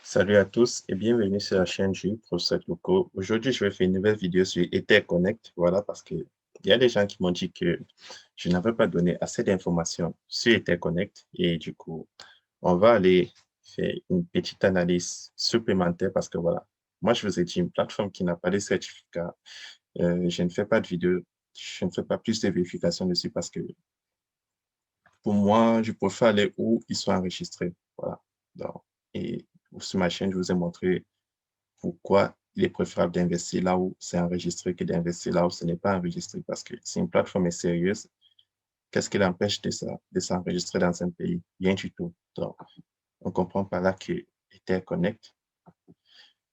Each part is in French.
Salut à tous et bienvenue sur la chaîne du Professeur Loco. Aujourd'hui, je vais faire une nouvelle vidéo sur EtherConnect. Voilà, parce que il y a des gens qui m'ont dit que je n'avais pas donné assez d'informations sur EtherConnect et du coup, on va aller faire une petite analyse supplémentaire parce que voilà, moi, je vous ai dit une plateforme qui n'a pas de certificat. Je ne fais pas de vidéo, je ne fais pas plus de vérification dessus parce que pour moi, je préfère aller où ils sont enregistrés. Voilà. Donc, et sur ma chaîne, je vous ai montré pourquoi il est préférable d'investir là où c'est enregistré que d'investir là où ce n'est pas enregistré. Parce que si une plateforme est sérieuse, qu'est-ce qui l'empêche de s'enregistrer dans un pays? Rien du tout. Donc, on comprend par là que Etherconnect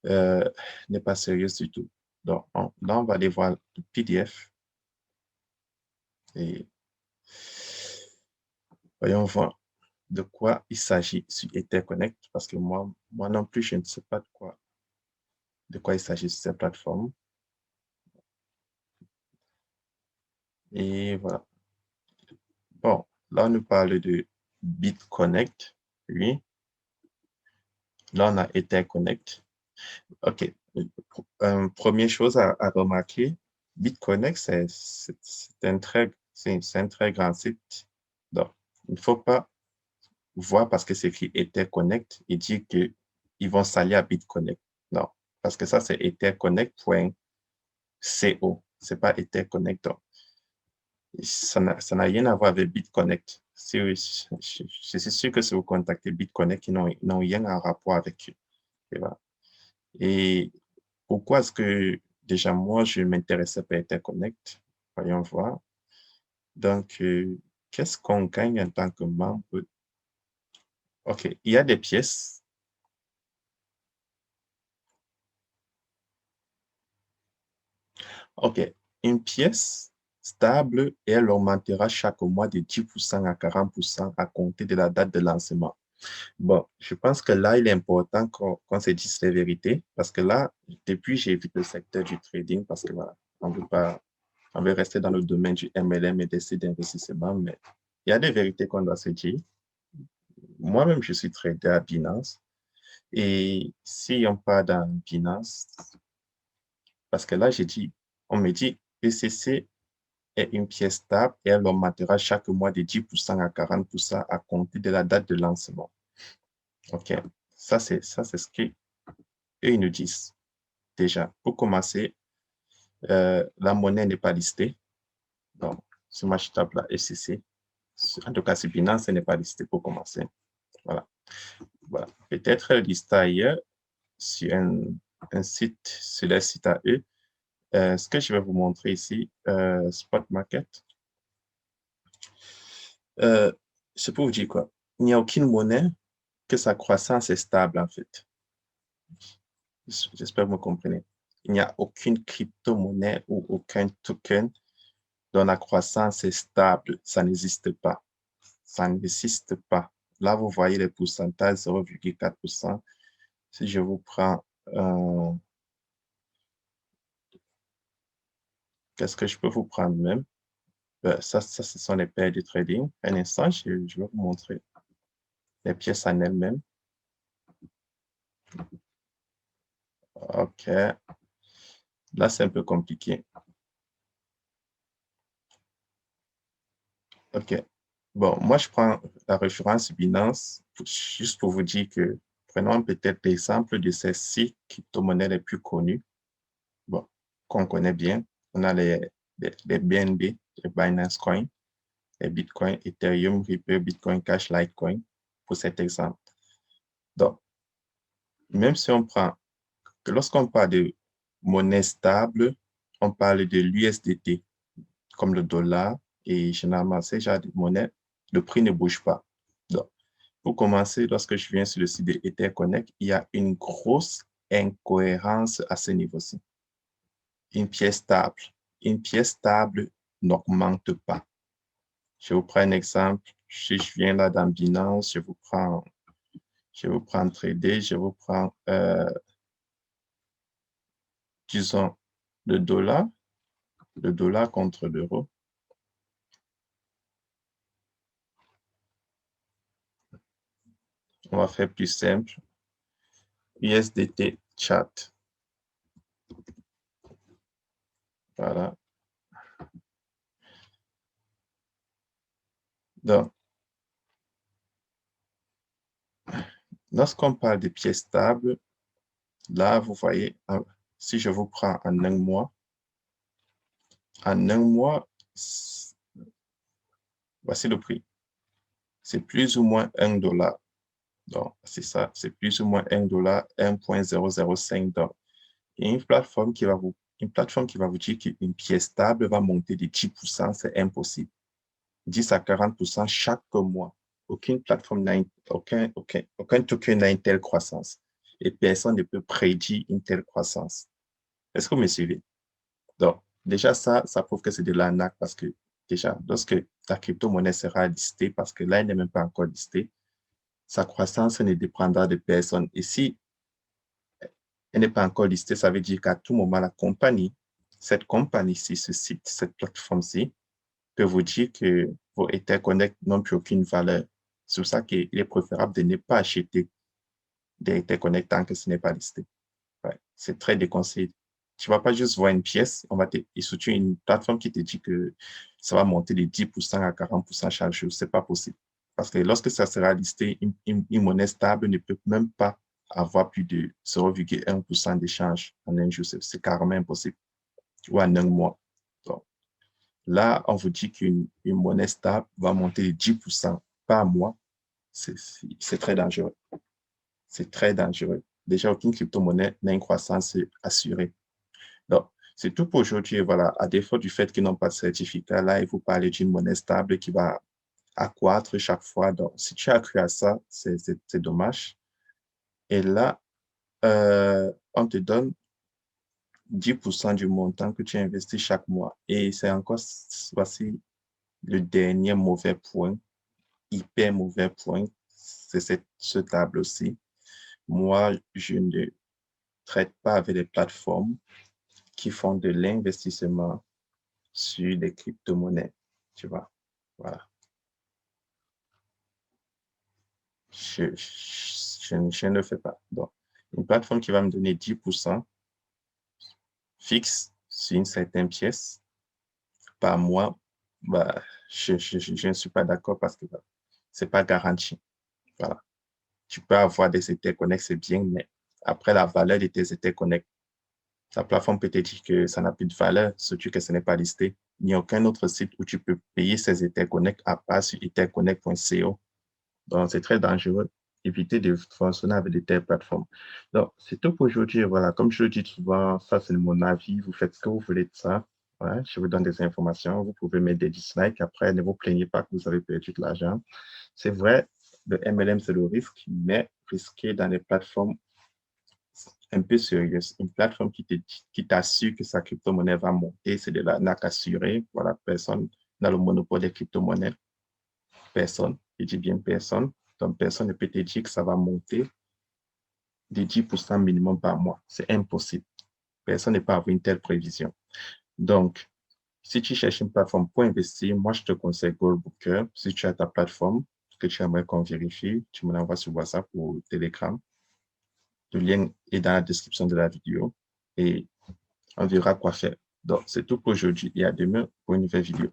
euh, n'est pas sérieuse du tout. Donc, là, on va aller voir le PDF et voyons voir de quoi il s'agit sur Etherconnect parce que moi non plus, je ne sais pas de quoi il s'agit sur cette plateforme. Et voilà. Bon, là, on nous parle de BitConnect. Oui. Là, on a EtherConnect. OK. Première chose à remarquer, BitConnect, c'est un très grand site. Donc, il ne faut pas voir parce que c'est écrit EtherConnect et dire qu'ils vont s'allier à BitConnect. Non, parce que ça, c'est etherconnect.co. C'est pas EtherConnect. Donc, ça n'a rien à voir avec BitConnect. Je suis sûr que si vous contactez BitConnect, ils n'ont rien en rapport avec eux. Et voilà. Et pourquoi est-ce que déjà moi, je m'intéressais par Interconnect? Voyons voir. Donc, qu'est-ce qu'on gagne en tant que membre? OK, il y a des pièces. OK, une pièce stable et elle augmentera chaque mois de 10% à 40% à compter de la date de lancement. Bon, je pense que là, il est important qu'on se dise la vérité parce que là, depuis, j'évite le secteur du trading parce que voilà, on veut pas, on veut rester dans le domaine du MLM et d'essayer d'investissement, mais il y a des vérités qu'on doit se dire. Moi-même, je suis trader à Binance et si on part dans Binance, parce que là, j'ai dit, on me dit BCC est une pièce stable et elle augmentera chaque mois de 10% à 40% à compter de la date de lancement. OK, ça, c'est ce qu'eux, ils nous disent. Déjà, pour commencer, la monnaie n'est pas listée. Donc, sur ma tape là, FCC. En tout cas, sur Binance, elle n'est pas listée pour commencer. Voilà. Voilà. Peut-être listée ailleurs sur un site, sur leur site à eux. Ce que je vais vous montrer ici, Spot Market, euh, c'est pour vous dire quoi? Il n'y a aucune monnaie que sa croissance est stable, en fait. J'espère que vous me comprenez. Il n'y a aucune crypto-monnaie ou aucun token dont la croissance est stable. Ça n'existe pas. Ça n'existe pas. Là, vous voyez les pourcentages, 0,4%. Si je vous prends, qu'est-ce que je peux vous prendre même? Ça, ce sont les paires de trading. Un instant, je vais vous montrer les pièces en elles-mêmes. OK. Là, c'est un peu compliqué. OK. Bon, moi, je prends la référence Binance juste pour vous dire que prenons peut-être l'exemple de ces six crypto-monnaies les plus connues. Bon, qu'on connaît bien. On a les BNB, les Binance Coin, les Bitcoin, Ethereum, Ripple, Bitcoin Cash, Litecoin, pour cet exemple. Donc, même si on prend, que lorsqu'on parle de monnaie stable, on parle de l'USDT, comme le dollar, et généralement, ces genres de monnaie, le prix ne bouge pas. Donc, pour commencer, lorsque je viens sur le site de EtherConnect, il y a une grosse incohérence à ce niveau-ci. Une pièce stable. Une pièce stable n'augmente pas. Je vous prends un exemple. Si je viens là dans Binance, je vous prends Trader, je vous prends, disons, le dollar contre l'euro. On va faire plus simple. USDT chat. Voilà. Donc, lorsqu'on parle de pièces stables, là, vous voyez, si je vous prends en un mois, voici le prix. C'est plus ou moins $1. Donc, c'est ça, c'est plus ou moins $1, 1,005 $. Et une plateforme qui va vous dire qu'une pièce stable va monter de 10%, c'est impossible. 10 à 40% chaque mois. Aucune plateforme aucun token n'a une telle croissance. Et personne ne peut prédire une telle croissance. Est-ce que vous me suivez? Donc, déjà, ça prouve que c'est de l'arnaque parce que, déjà, lorsque ta crypto-monnaie sera listée, parce que là, elle n'est même pas encore listée, sa croissance ne dépendra de personne. Et si elle n'est pas encore listée, ça veut dire qu'à tout moment, cette compagnie-ci, ce site, cette plateforme-ci, peut vous dire que vos interconnects n'ont plus aucune valeur. C'est pour ça qu'il est préférable de ne pas acheter des interconnects tant que ce n'est pas listé. Ouais, c'est très déconseillé. Tu ne vas pas juste voir une pièce, et surtout une plateforme qui te dit que ça va monter de 10% à 40% chaque jour. Ce n'est pas possible. Parce que lorsque ça sera listé, une monnaie stable ne peut même pas avoir plus de 0,1% d'échange en un jour. C'est carrément impossible. Ou en un mois. Donc, là, on vous dit qu'une monnaie stable va monter de 10% par mois. C'est très dangereux. C'est très dangereux. Déjà, aucune crypto-monnaie n'a une croissance assurée. Donc, c'est tout pour aujourd'hui. Voilà, à défaut du fait qu'ils n'ont pas de certificat, là, il vous parle d'une monnaie stable qui va accroître chaque fois. Donc, si tu as cru à ça, c'est dommage. Et là, on te donne 10% du montant que tu investis chaque mois. Et c'est encore, voici le dernier mauvais point, hyper mauvais point, c'est ce tableau-ci. Moi, je ne traite pas avec des plateformes qui font de l'investissement sur les crypto-monnaies. Tu vois, voilà. Je ne le fais pas. Donc, une plateforme qui va me donner 10% fixe sur une certaine pièce par mois, bah, je ne suis pas d'accord parce que c'est pas garanti. Voilà. Tu peux avoir des interconnects, c'est bien, mais après la valeur de tes interconnects, ta plateforme peut te dire que ça n'a plus de valeur, surtout que ce n'est pas listé. Il n'y a aucun autre site où tu peux payer ces interconnects à part sur interconnect.co. Donc, c'est très dangereux. Évitez de fonctionner avec de telles plateformes. Donc, c'est tout pour aujourd'hui. Voilà, comme je le dis souvent, ça, c'est mon avis. Vous faites ce que vous voulez de ça. Ouais, je vous donne des informations. Vous pouvez mettre des dislikes. Après, ne vous plaignez pas que vous avez perdu de l'argent. C'est vrai, le MLM, c'est le risque, mais risqué dans les plateformes un peu sérieuses. Une plateforme qui t'assure que sa crypto-monnaie va monter, c'est de l'arnaque assurée. Voilà, personne n'a le monopole des crypto-monnaies. Personne. Je dis bien personne. Donc, personne ne peut te dire que ça va monter de 10% minimum par mois. C'est impossible. Personne ne peut avoir une telle prévision. Donc, si tu cherches une plateforme pour investir, moi, je te conseille Goldbooker. Si tu as ta plateforme que tu aimerais qu'on vérifie, tu me l'envoies sur WhatsApp ou Telegram. Le lien est dans la description de la vidéo et on verra quoi faire. Donc, c'est tout pour aujourd'hui et à demain pour une nouvelle vidéo.